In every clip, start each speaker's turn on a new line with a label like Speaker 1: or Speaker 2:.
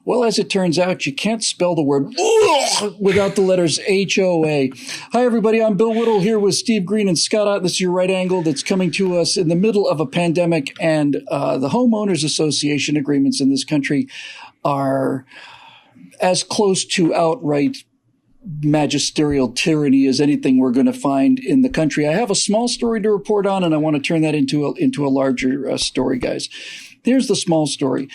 Speaker 1: Well, as it turns out, you can't spell the word without the letters H.O.A. Hi, everybody. I'm Bill Whittle here with Steve Green and Scott Ott. This is your right angle that's coming to us in the middle of a pandemic, and the homeowners association agreements in this country are as close to outright magisterial tyranny as anything we're going to find in the country. I have a small story to report on, and I want to turn that into a larger story, guys. Here's the small story.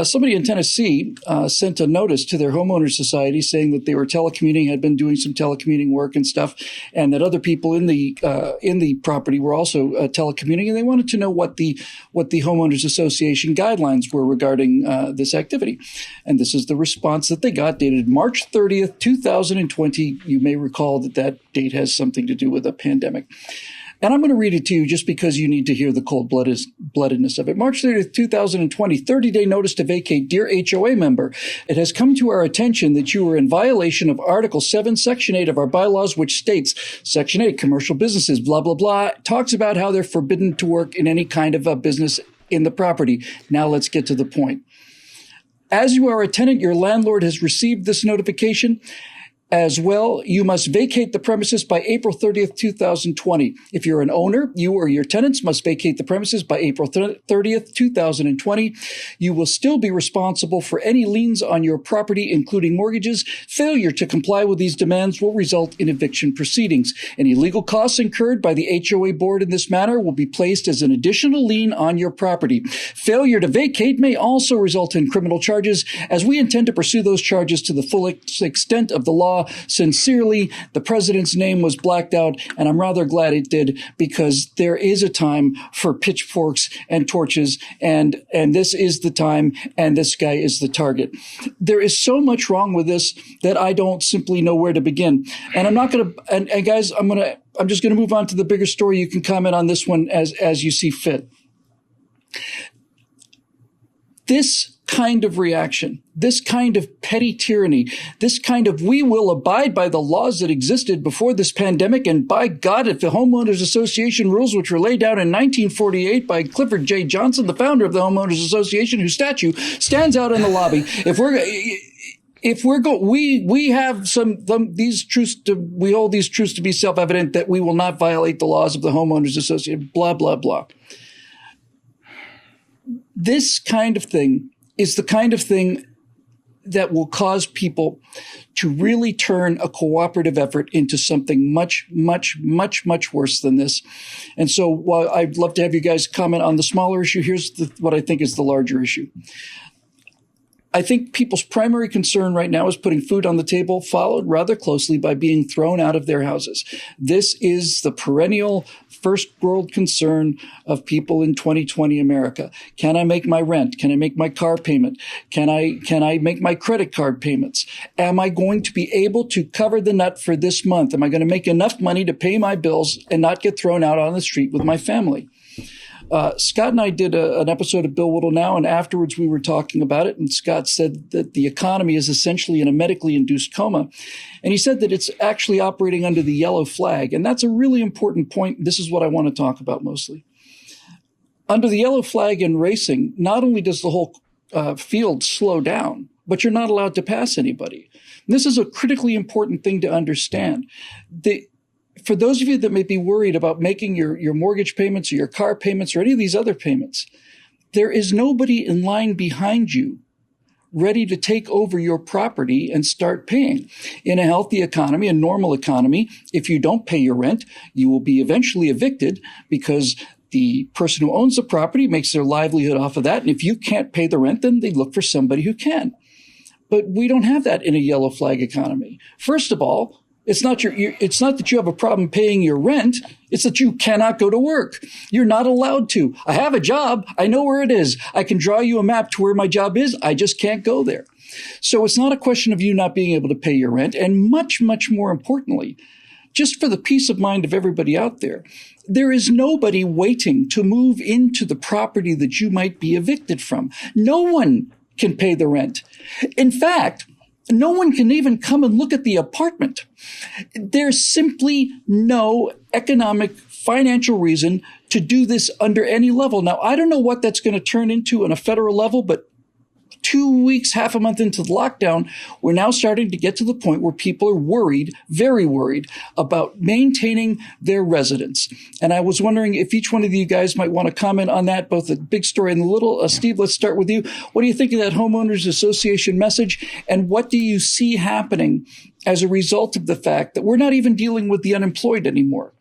Speaker 1: Somebody in Tennessee sent a notice to their homeowners society saying that they were telecommuting, had been doing some telecommuting work and stuff, and that other people in the property were also telecommuting, and they wanted to know what the homeowners association guidelines were regarding this activity. And this is the response that they got, dated March 30th, 2020. You may recall that date has something to do with a pandemic. And I'm going to read it to you just because you need to hear the cold-bloodedness of it. March 30th, 2020, 30-day notice to vacate. Dear HOA member, it has come to our attention that you are in violation of Article 7, Section 8 of our bylaws, which states, Section 8, commercial businesses, blah, blah, blah, talks about how they're forbidden to work in any kind of a business in the property. Now let's get to the point. As you are a tenant, your landlord has received this notification. As well, you must vacate the premises by April 30th, 2020. If you're an owner, you or your tenants must vacate the premises by April 30th, 2020. You will still be responsible for any liens on your property, including mortgages. Failure to comply with these demands will result in eviction proceedings. Any legal costs incurred by the HOA board in this matter will be placed as an additional lien on your property. Failure to vacate may also result in criminal charges, as we intend to pursue those charges to the full extent of the law. Sincerely, the president's name was blacked out, and I'm rather glad it did, because there is a time for pitchforks and torches, and this is the time, and this guy is the target. There is so much wrong with this that I don't simply know where to begin. And I'm not going to, and guys, I'm just going to move on to the bigger story. You can comment on this one as you see fit. This kind of reaction, this kind of petty tyranny, this kind of we will abide by the laws that existed before this pandemic, and by God, if the Homeowners Association rules, which were laid down in 1948 by Clifford J. Johnson, the founder of the Homeowners Association, whose statue stands out in the lobby, we hold these truths to be self-evident, that we will not violate the laws of the Homeowners Association, blah, blah, blah. This kind of thing is the kind of thing that will cause people to really turn a cooperative effort into something much, much, much, much worse than this. And so while I'd love to have you guys comment on the smaller issue, here's what I think is the larger issue. I think people's primary concern right now is putting food on the table, followed rather closely by being thrown out of their houses. This is the perennial first world concern of people in 2020 America. Can I make my rent? Can I make my car payment? Can I make my credit card payments? Am I going to be able to cover the nut for this month? Am I going to make enough money to pay my bills and not get thrown out on the street with my family? Scott and I did an episode of Bill Whittle Now, and afterwards we were talking about it, and Scott said that the economy is essentially in a medically induced coma. And he said that it's actually operating under the yellow flag. And that's a really important point. This is what I want to talk about mostly. Under the yellow flag in racing, not only does the whole field slow down, but you're not allowed to pass anybody. And this is a critically important thing to understand. For those of you that may be worried about making your mortgage payments or your car payments or any of these other payments, there is nobody in line behind you ready to take over your property and start paying. In a healthy economy, a normal economy, if you don't pay your rent, you will be eventually evicted, because the person who owns the property makes their livelihood off of that. And if you can't pay the rent, then they look for somebody who can. But we don't have that in a yellow flag economy. First of all, it's not that you have a problem paying your rent. It's that you cannot go to work. You're not allowed to. I have a job. I know where it is. I can draw you a map to where my job is. I just can't go there. So it's not a question of you not being able to pay your rent. And much, much more importantly, just for the peace of mind of everybody out there, there is nobody waiting to move into the property that you might be evicted from. No one can pay the rent. In fact, no one can even come and look at the apartment. There's simply no economic, financial reason to do this under any level. Now, I don't know what that's going to turn into on a federal level, but 2 weeks, half a month into the lockdown, we're now starting to get to the point where people are worried, very worried, about maintaining their residence. And I was wondering if each one of you guys might want to comment on that, both the big story and the little. Steve, let's start with you. What do you think of that homeowners association message? And what do you see happening as a result of the fact that we're not even dealing with the unemployed anymore?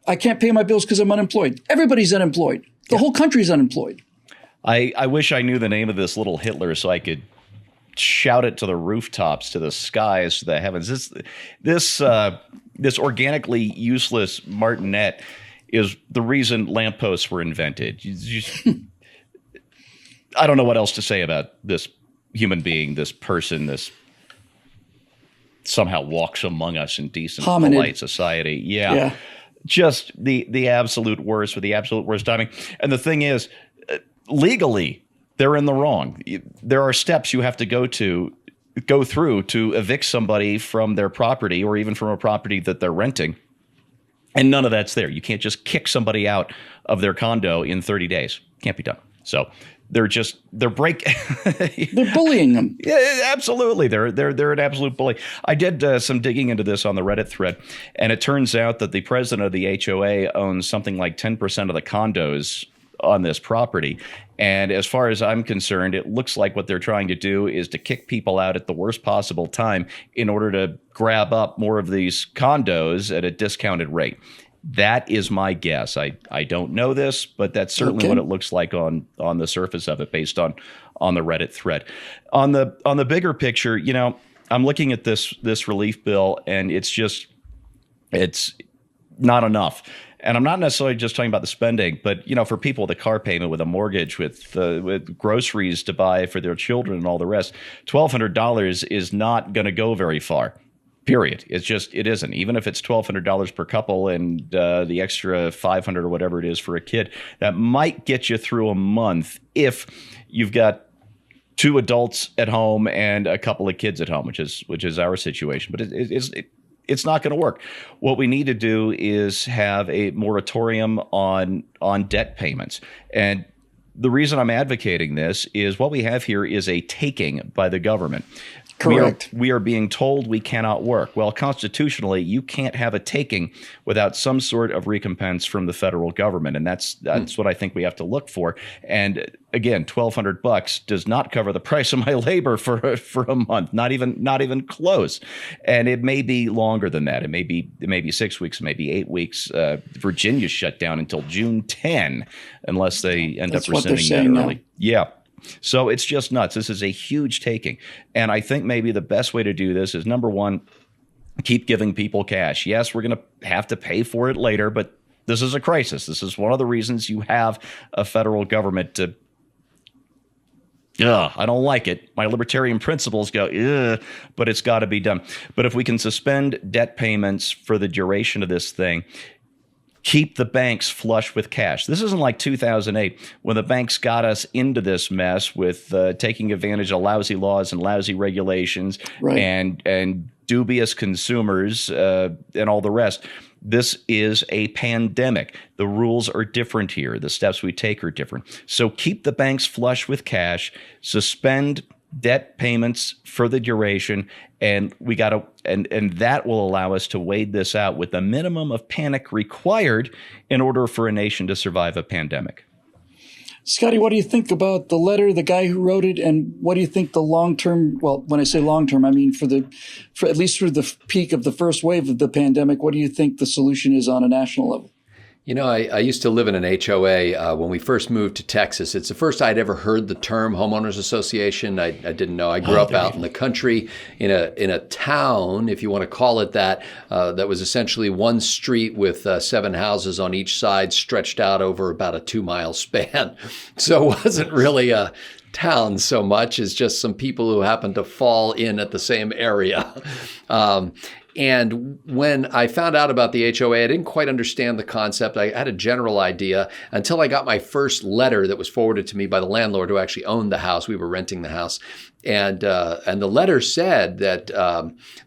Speaker 1: I can't pay my bills because I'm unemployed. Everybody's unemployed. The whole country's unemployed.
Speaker 2: I wish I knew the name of this little Hitler so I could shout it to the rooftops, to the skies, to the heavens. This organically useless martinet is the reason lampposts were invented. I don't know what else to say about this human being, this person, this somehow walks among us in decent, polite society. Yeah. Just the absolute worst with the absolute worst timing. And the thing is, legally, they're in the wrong. There are steps you have to go through to evict somebody from their property or even from a property that they're renting. And none of that's there. You can't just kick somebody out of their condo in 30 days. Can't be done. So they're
Speaker 1: bullying them.
Speaker 2: Yeah, absolutely. They're an absolute bully. I did some digging into this on the Reddit thread, and it turns out that the president of the HOA owns something like 10% of the condos on this property. And as far as I'm concerned, it looks like what they're trying to do is to kick people out at the worst possible time in order to grab up more of these condos at a discounted rate. That is my guess. I don't know this, but that's certainly what it looks like on the surface of it based on the Reddit thread. On the bigger picture, I'm looking at this relief bill, and it's not enough. And I'm not necessarily just talking about the spending, but for people with a car payment, with a mortgage, with groceries to buy for their children and all the rest, $1,200 is not going to go very far. Period. It isn't. Even if it's $1,200 per couple and the extra $500 or whatever it is for a kid, that might get you through a month if you've got 2 adults at home and a couple of kids at home, which is our situation. But it's not going to work. What we need to do is have a moratorium on debt payments. And the reason I'm advocating this is what we have here is a taking by the government.
Speaker 1: Correct.
Speaker 2: We are being told we cannot work. Well, constitutionally, you can't have a taking without some sort of recompense from the federal government, and that's what I think we have to look for. And again, $1,200 does not cover the price of my labor for a month, not even close. And it may be longer than that. It may be 6 weeks, maybe 8 weeks. Virginia's shut down until June 10, unless they end up rescinding that early. Now. Yeah. So it's just nuts. This is a huge taking. And I think maybe the best way to do this is, number one, keep giving people cash. Yes, we're going to have to pay for it later, but this is a crisis. This is one of the reasons you have a federal government to I don't like it. My libertarian principles go, but it's got to be done. But if we can suspend debt payments for the duration of this thing, keep the banks flush with cash. This isn't like 2008 when the banks got us into this mess with taking advantage of lousy laws and lousy regulations, right, and dubious consumers and all the rest. This is a pandemic. The rules are different here. The steps we take are different. So keep the banks flush with cash, suspend debt payments for the duration, and and that will allow us to wade this out with the minimum of panic required in order for a nation to survive a pandemic.
Speaker 1: Scotty, what do you think about the letter, the guy who wrote it, and what do you think the long-term, well, when I say long-term, I mean for at least through the peak of the first wave of the pandemic, what do you think the solution is on a national level?
Speaker 3: You know, I used to live in an HOA when we first moved to Texas. It's the first I'd ever heard the term homeowners association. I didn't know. I grew up out in the country in a town, if you want to call it that, that was essentially one street with 7 houses on each side stretched out over about a 2-mile span. So it wasn't really a town so much as just some people who happened to fall in at the same area. And when I found out about the HOA, I didn't quite understand the concept. I had a general idea until I got my first letter that was forwarded to me by the landlord who actually owned the house. We were renting the house. And the letter said that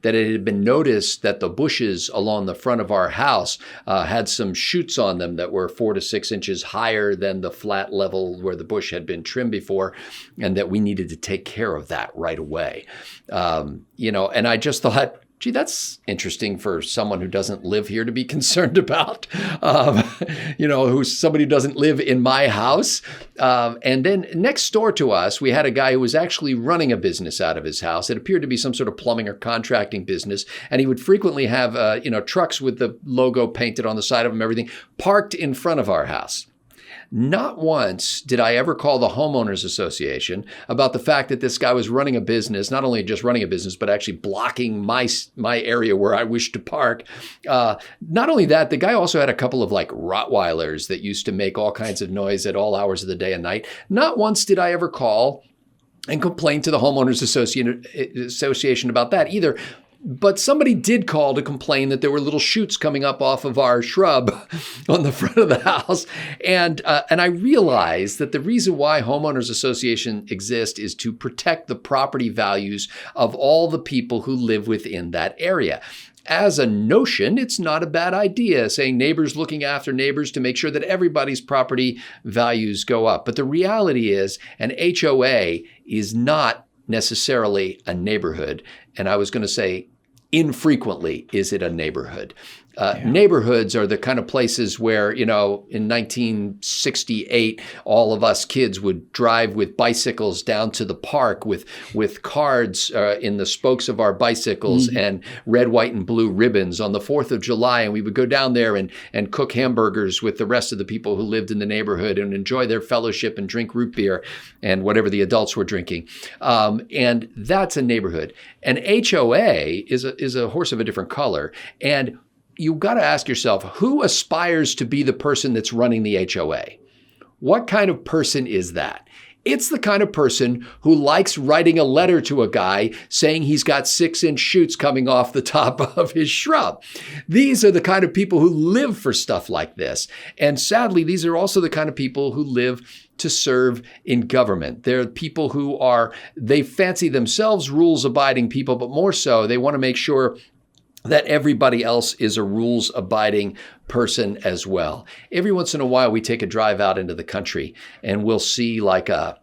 Speaker 3: it had been noticed that the bushes along the front of our house had some shoots on them that were 4 to 6 inches higher than the flat level where the bush had been trimmed before, and that we needed to take care of that right away. And I just thought, gee, that's interesting for someone who doesn't live here to be concerned about, who's somebody who doesn't live in my house. And then next door to us, we had a guy who was actually running a business out of his house. It appeared to be some sort of plumbing or contracting business. And he would frequently have, trucks with the logo painted on the side of them, everything parked in front of our house. Not once did I ever call the homeowners association about the fact that this guy was running a business, not only just running a business, but actually blocking my area where I wished to park. Not only that, the guy also had a couple of like Rottweilers that used to make all kinds of noise at all hours of the day and night. Not once did I ever call and complain to the homeowners association about that either. But somebody did call to complain that there were little shoots coming up off of our shrub on the front of the house. And I realized that the reason why homeowners association exist is to protect the property values of all the people who live within that area. As a notion, it's not a bad idea, saying neighbors looking after neighbors to make sure that everybody's property values go up. But the reality is an HOA is not necessarily a neighborhood. And I was going to say, infrequently is it a neighborhood. Neighborhoods are the kind of places where, in 1968, all of us kids would drive with bicycles down to the park with cards in the spokes of our bicycles and red, white, and blue ribbons on the 4th of July. And we would go down there and cook hamburgers with the rest of the people who lived in the neighborhood and enjoy their fellowship and drink root beer and whatever the adults were drinking. And that's a neighborhood. An HOA is a horse of a different color. And you've got to ask yourself, who aspires to be the person that's running the HOA? What kind of person is that? It's the kind of person who likes writing a letter to a guy saying he's got 6-inch shoots coming off the top of his shrub. These are the kind of people who live for stuff like this. And sadly, these are also the kind of people who live to serve in government. They're people who they fancy themselves rules-abiding people, but more so, they want to make sure that everybody else is a rules-abiding person as well. Every once in a while, we take a drive out into the country and we'll see like a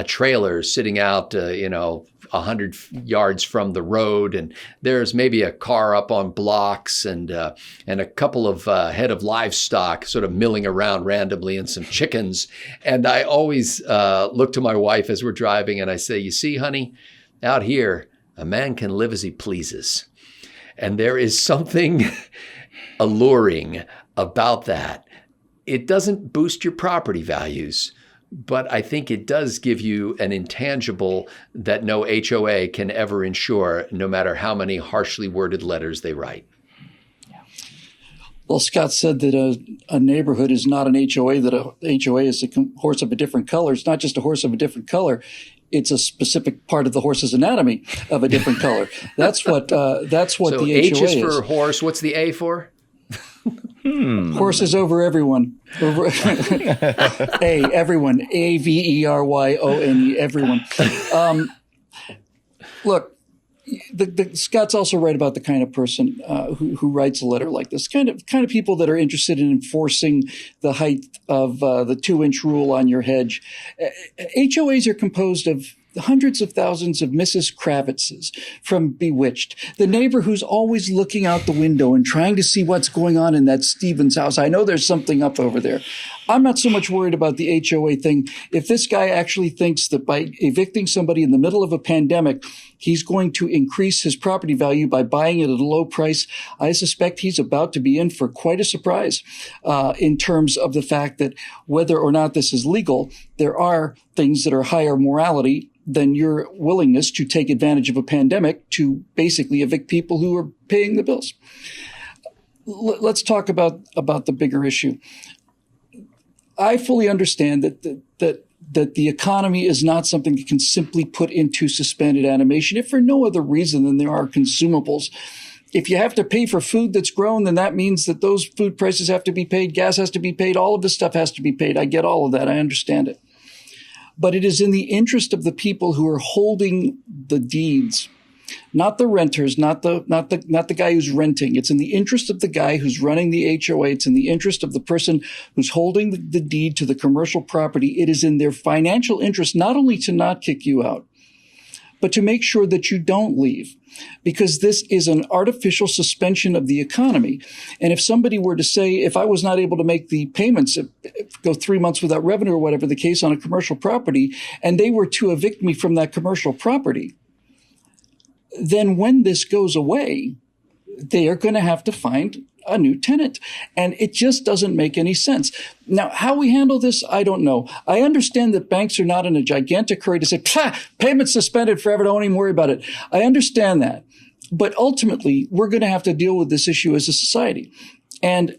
Speaker 3: trailer sitting out, 100 yards from the road, and there's maybe a car up on blocks and a couple of head of livestock sort of milling around randomly and some chickens. And I always look to my wife as we're driving and I say, you see, honey, out here, a man can live as he pleases. And there is something alluring about that. It doesn't boost your property values, but I think it does give you an intangible that no HOA can ever ensure, no matter how many harshly worded letters they write.
Speaker 1: Well, Scott said that a neighborhood is not an HOA, that a HOA is a horse of a different color. It's not just a horse of a different color. It's a specific part of the horse's anatomy of a different color. That's what
Speaker 3: so
Speaker 1: the HOA
Speaker 3: H is for horse. What's the A for?
Speaker 1: Horse is over everyone. Everyone. AVERYONE, everyone. Look, Scott's also right about the kind of person who writes a letter like this. Kind of people that are interested in enforcing the height of the 2-inch rule on your hedge. HOAs are composed of hundreds of thousands of Mrs. Kravitzes from Bewitched, the neighbor who's always looking out the window and trying to see what's going on in that Stevens house. I know there's something up over there. I'm not so much worried about the HOA thing. If this guy actually thinks that by evicting somebody in the middle of a pandemic, he's going to increase his property value by buying it at a low price, I suspect he's about to be in for quite a surprise in terms of the fact that whether or not this is legal, there are things that are higher morality than your willingness to take advantage of a pandemic to basically evict people who are paying the bills. Let's talk about the bigger issue. I fully understand that the economy is not something you can simply put into suspended animation, if for no other reason than there are consumables If you have to pay for food that's grown, then that means that those food prices have to be paid, gas has to be paid, all of this stuff has to be paid. I get all of that. I understand it. But it is in the interest of the people who are holding the deeds, not the renters, not the guy who's renting. It's in the interest of the guy who's running the HOA. It's in the interest of the person who's holding the deed to the commercial property. It is in their financial interest not only to not kick you out, but to make sure that you don't leave, because this is an artificial suspension of the economy. And if somebody were to say, if I was not able to make the payments, go 3 months without revenue or whatever the case on a commercial property, and they were to evict me from that commercial property, then when this goes away, they are going to have to find a new tenant. And it just doesn't make any sense. Now, how we handle this, I don't know. I understand that banks are not in a gigantic hurry to say, payment suspended forever, don't even worry about it. I understand that. But ultimately, we're going to have to deal with this issue as a society. And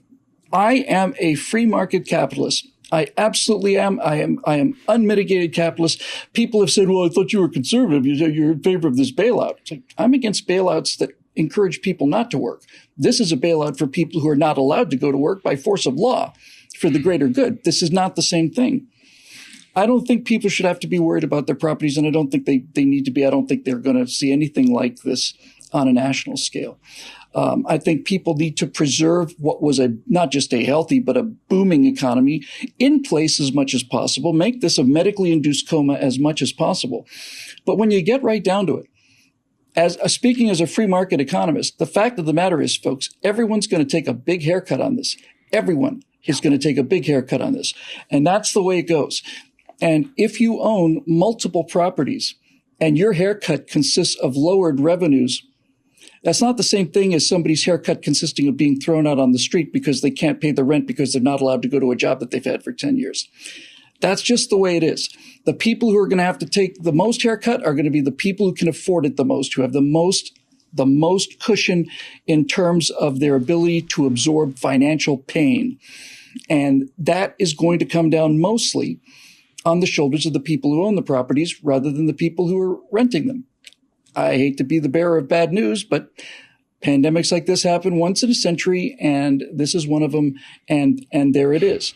Speaker 1: I am a free market capitalist. I absolutely am. I am unmitigated capitalist. People have said, well, I thought you were conservative. You're in favor of this bailout. It's like, I'm against bailouts that encourage people not to work. This is a bailout for people who are not allowed to go to work by force of law for the greater good. This is not the same thing. I don't think people should have to be worried about their properties, and I don't think they need to be. I don't think they're going to see anything like this on a national scale. I think people need to preserve what was not just a healthy, but a booming economy in place as much as possible, make this a medically induced coma as much as possible. But when you get right down to it, speaking as a free market economist, the fact of the matter is, folks, everyone's going to take a big haircut on this. Everyone is going to take a big haircut on this. And that's the way it goes. And if you own multiple properties and your haircut consists of lowered revenues, that's not the same thing as somebody's haircut consisting of being thrown out on the street because they can't pay the rent because they're not allowed to go to a job that they've had for 10 years. That's just the way it is. The people who are going to have to take the most haircut are going to be the people who can afford it the most, who have the most cushion in terms of their ability to absorb financial pain. And that is going to come down mostly on the shoulders of the people who own the properties rather than the people who are renting them. I hate to be the bearer of bad news, but pandemics like this happen once in a century, and this is one of them, and there it is.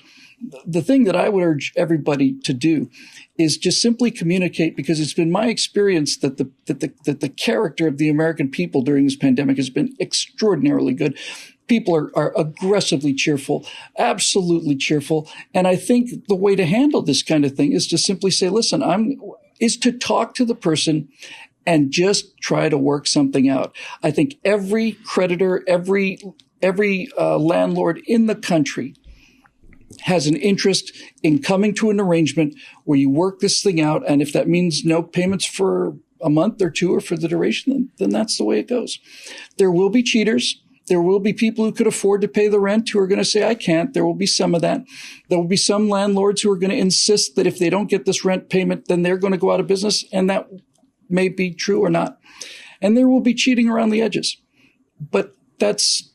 Speaker 1: The thing that I would urge everybody to do is just simply communicate, because it's been my experience that the character of the American people during this pandemic has been extraordinarily good. People are aggressively cheerful, absolutely cheerful. And I think the way to handle this kind of thing is to simply say, listen, is to talk to the person and just try to work something out. I think every creditor, every landlord in the country has an interest in coming to an arrangement where you work this thing out. And if that means no payments for a month or two or for the duration, then that's the way it goes. There will be cheaters. There will be people who could afford to pay the rent who are going to say, I can't. There will be some of that. There will be some landlords who are going to insist that if they don't get this rent payment, then they're going to go out of business. And that may be true or not. And there will be cheating around the edges. But that's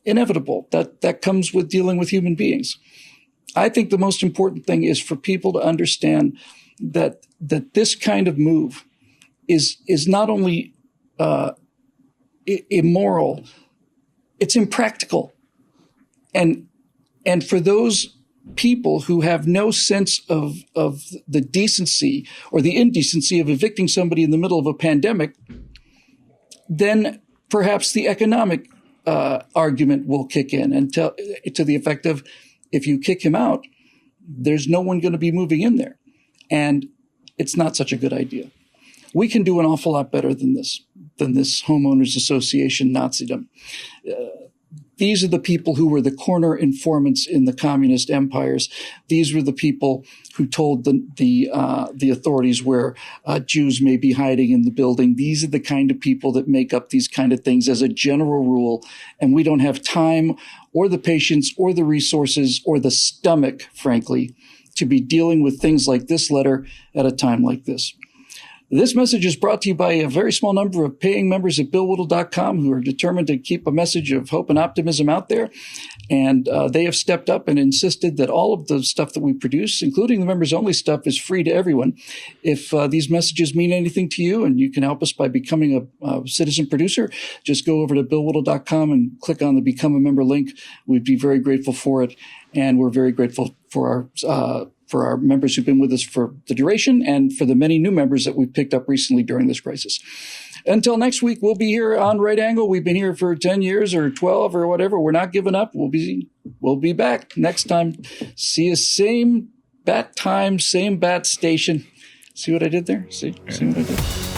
Speaker 1: inevitable. That comes with dealing with human beings. I think the most important thing is for people to understand that this kind of move is not only immoral, it's impractical. And for those people who have no sense of the decency or the indecency of evicting somebody in the middle of a pandemic, then perhaps the economic argument will kick in and to the effect of, if you kick him out, there's no one going to be moving in there. And it's not such a good idea. We can do an awful lot better than this homeowners association Nazism. These are the people who were the corner informants in the communist empires. These were the people who told the authorities where Jews may be hiding in the building. These are the kind of people that make up these kind of things as a general rule. And we don't have time or the patience or the resources or the stomach, frankly, to be dealing with things like this letter at a time like this. This message is brought to you by a very small number of paying members at BillWhittle.com who are determined to keep a message of hope and optimism out there. And they have stepped up and insisted that all of the stuff that we produce, including the members-only stuff, is free to everyone. If these messages mean anything to you and you can help us by becoming a citizen producer, just go over to BillWhittle.com and click on the Become a Member link. We'd be very grateful for it. And we're very grateful for our members who've been with us for the duration and for the many new members that we've picked up recently during this crisis. Until next week, we'll be here on Right Angle. We've been here for 10 years or 12 or whatever. We're not giving up. We'll be back next time. See you same bat time, same bat station. See what I did there? See what I did?